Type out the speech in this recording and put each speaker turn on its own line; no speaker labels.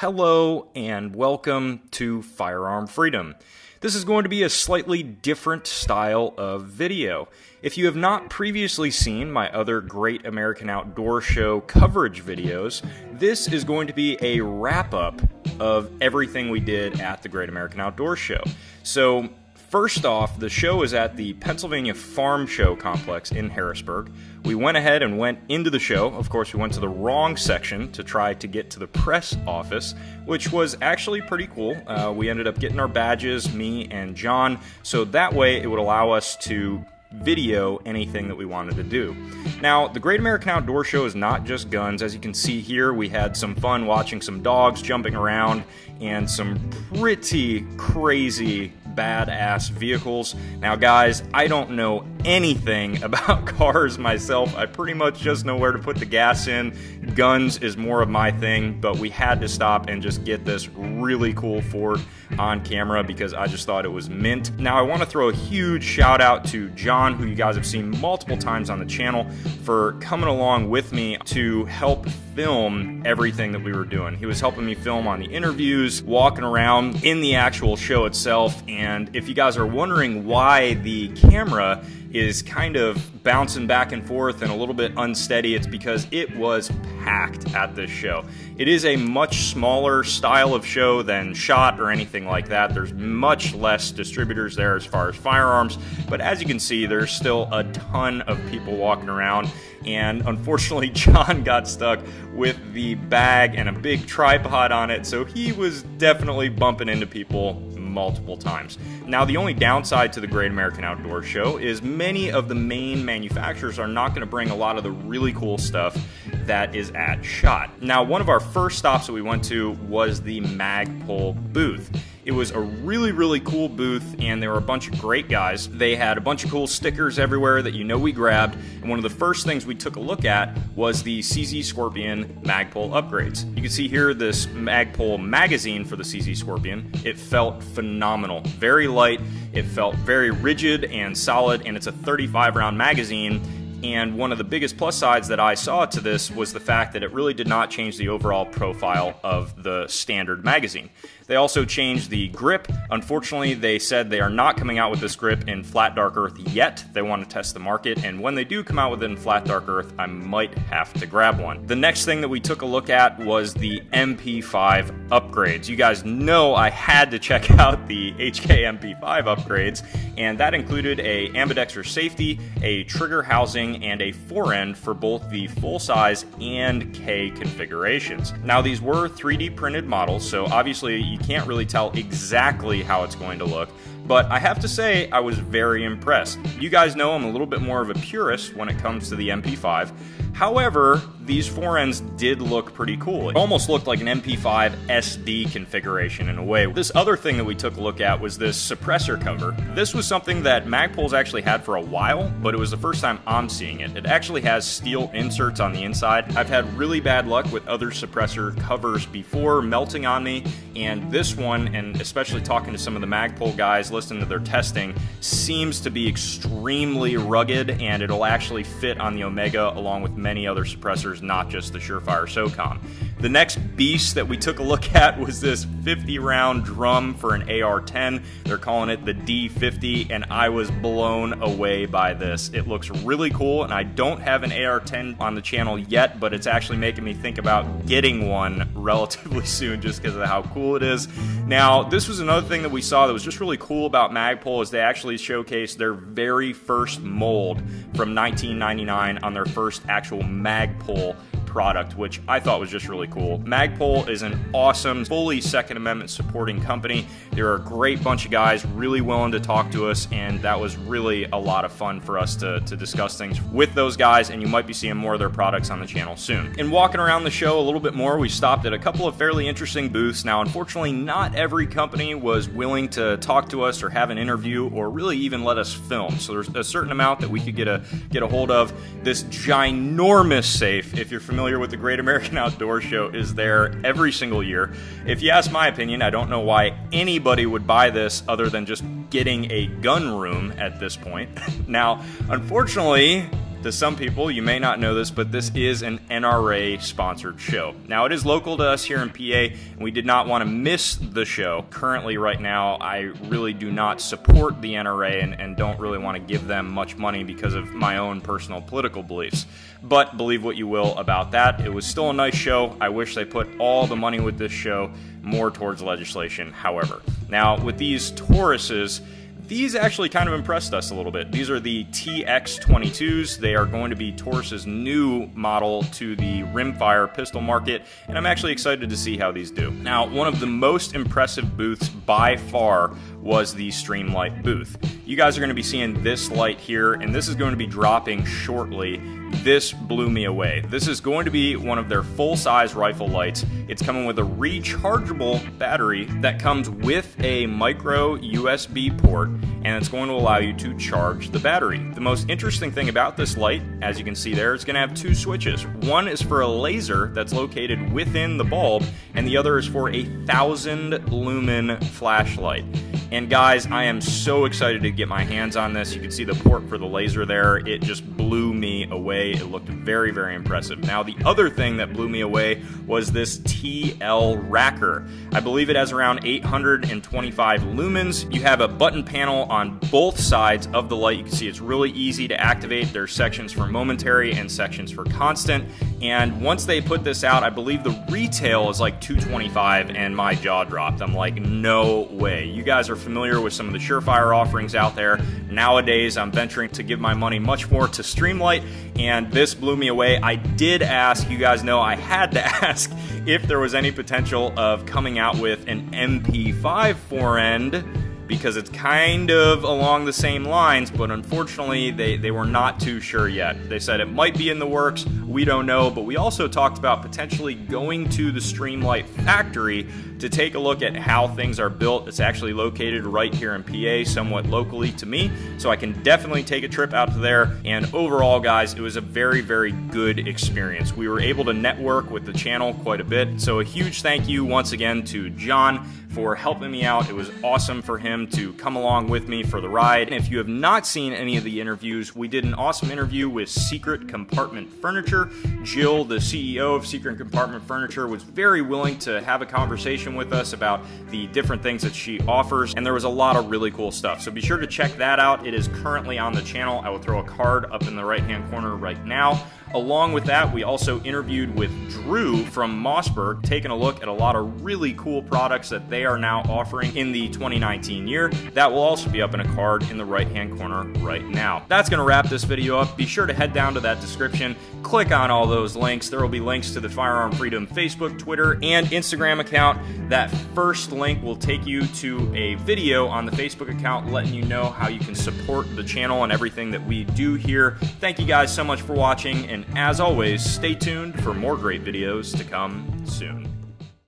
Hello and welcome to Firearm Freedom. This is going to be a slightly different style of video. If you have not previously seen my other Great American Outdoor Show coverage videos, this is going to be a wrap-up of everything we did at the Great American Outdoor Show. So, first off, the show is at the Pennsylvania Farm Show Complex in Harrisburg. We went ahead and went into the show. Of course, we went to the wrong section to try to get to the press office, which was actually pretty cool. We ended up getting our badges, me and John, so that way it would allow us to video anything that we wanted to do. Now, the Great American Outdoor Show is not just guns. As you can see here, we had some fun watching some dogs jumping around and some pretty crazy badass vehicles. Now guys, I don't know anything about cars myself. I pretty much just know where to put the gas in. Guns is more of my thing, but we had to stop and just get this really cool Ford on camera because I just thought it was mint. Now I want to throw a huge shout out to John, who you guys have seen multiple times on the channel, for coming along with me to help film everything that we were doing. He was helping me film on the interviews, walking around in the actual show itself, and if you guys are wondering why the camera is kind of bouncing back and forth and a little bit unsteady, it's because it was packed at this show. It is a much smaller style of show than SHOT or anything like that. There's much less distributors there as far as firearms, but as you can see, there's still a ton of people walking around, and unfortunately John got stuck with the bag and a big tripod on it, so he was definitely bumping into people multiple times. Now, the only downside to the Great American Outdoor Show is many of the main manufacturers are not going to bring a lot of the really cool stuff that is at SHOT. Now, one of our first stops that we went to was the Magpul booth. It was a really cool booth, and there were a bunch of great guys. They had a bunch of cool stickers everywhere that you know we grabbed, and one of the first things we took a look at was the CZ Scorpion Magpul upgrades. You can see here this Magpul magazine for the CZ Scorpion. It felt phenomenal. Very light, it felt very rigid and solid, and it's a 35 round magazine. And one of the biggest plus sides that I saw to this was the fact that it really did not change the overall profile of the standard magazine. They also changed the grip. Unfortunately, they said they are not coming out with this grip in flat dark earth yet. They want to test the market, and when they do come out with it in flat dark earth, I might have to grab one. The next thing that we took a look at was the MP5 upgrades. You guys know I had to check out the HK MP5 upgrades, and that included a ambidextrous safety, a trigger housing, and a forend for both the full-size and K configurations. Now, these were 3D printed models, so obviously you can't really tell exactly how it's going to look, but I have to say I was very impressed. You guys know I'm a little bit more of a purist when it comes to the MP5. However, these forends did look pretty cool. It almost looked like an MP5 SD configuration in a way. This other thing that we took a look at was this suppressor cover. This was something that Magpul's actually had for a while, but it was the first time I'm seeing it. It actually has steel inserts on the inside. I've had really bad luck with other suppressor covers before melting on me, and this one, and especially talking to some of the Magpul guys, listening to their testing, seems to be extremely rugged, and it'll actually fit on the Omega along with many other suppressors, not just the Surefire SOCOM. The next beast that we took a look at was this 50 round drum for an AR-10. They're calling it the D50, and I was blown away by this. It looks really cool, and I don't have an AR-10 on the channel yet, but it's actually making me think about getting one relatively soon just because of how cool it is. Now, this was another thing that we saw that was just really cool about Magpul, is they actually showcased their very first mold from 1999 on their first actual Magpul product, which I thought was just really cool. Magpul is an awesome, fully Second Amendment supporting company. They're a great bunch of guys, really willing to talk to us, and that was really a lot of fun for us to discuss things with those guys, and you might be seeing more of their products on the channel soon. In walking around the show a little bit more, we stopped at a couple of fairly interesting booths. Now, unfortunately, not every company was willing to talk to us or have an interview or really even let us film, so there's a certain amount that we could get a hold of. This ginormous safe, if you're familiar with the Great American Outdoor Show, is there every single year. If you ask my opinion, I don't know why anybody would buy this other than just getting a gun room at this point. Now, unfortunately, to some people, you may not know this, but this is an NRA-sponsored show. Now, it is local to us here in PA, and we did not want to miss the show. Currently, right now, I really do not support the NRA and don't really want to give them much money because of my own personal political beliefs. But believe what you will about that, it was still a nice show. I wish they put all the money with this show more towards legislation, however. Now, with these Tauruses, these actually kind of impressed us a little bit. These are the TX22s. They are going to be Taurus's new model to the rimfire pistol market, and I'm actually excited to see how these do. Now, one of the most impressive booths by far was the Streamlight booth. You guys are going to be seeing this light here, and this is going to be dropping shortly. This blew me away. This is going to be one of their full-size rifle lights. It's coming with a rechargeable battery that comes with a micro USB port, and it's going to allow you to charge the battery. The most interesting thing about this light, as you can see there, it's going to have two switches. One is for a laser that's located within the bulb, and the other is for a 1,000 lumen flashlight. And guys, I am so excited to get my hands on this. You can see the port for the laser there. It just blew me away. It looked very, very impressive. Now, the other thing that blew me away was this TL Racker. I believe it has around 825 lumens. You have a button panel on both sides of the light. You can see it's really easy to activate. There's sections for momentary and sections for constant. And once they put this out, I believe the retail is like $225, and my jaw dropped. I'm like, no way. You guys are familiar with some of the Surefire offerings out there. Nowadays, I'm venturing to give my money much more to Streamlight, and this blew me away. I did ask, you guys know I had to ask if there was any potential of coming out with an MP5 forend, because it's kind of along the same lines, but unfortunately they were not too sure yet. They said it might be in the works, we don't know, but we also talked about potentially going to the Streamlight factory to take a look at how things are built. It's actually located right here in PA, somewhat locally to me, so I can definitely take a trip out to there. And overall, guys, it was a very, very good experience. We were able to network with the channel quite a bit, so a huge thank you once again to John for helping me out. It was awesome for him to come along with me for the ride. And if you have not seen any of the interviews, we did an awesome interview with Secret Compartment Furniture. Jill, the CEO of Secret Compartment Furniture, was very willing to have a conversation with us about the different things that she offers, and there was a lot of really cool stuff. So be sure to check that out. It is currently on the channel. I will throw a card up in the right-hand corner right now. Along with that, we also interviewed with Drew from Mossberg, taking a look at a lot of really cool products that they are now offering in the 2019 year. That will also be up in a card in the right-hand corner right now. That's going to wrap this video up. Be sure to head down to that description, click on all those links. There will be links to the Firearm Freedom Facebook, Twitter, and Instagram account. That first link will take you to a video on the Facebook account letting you know how you can support the channel and everything that we do here. Thank you guys so much for watching, and as always, stay tuned for more great videos to come soon.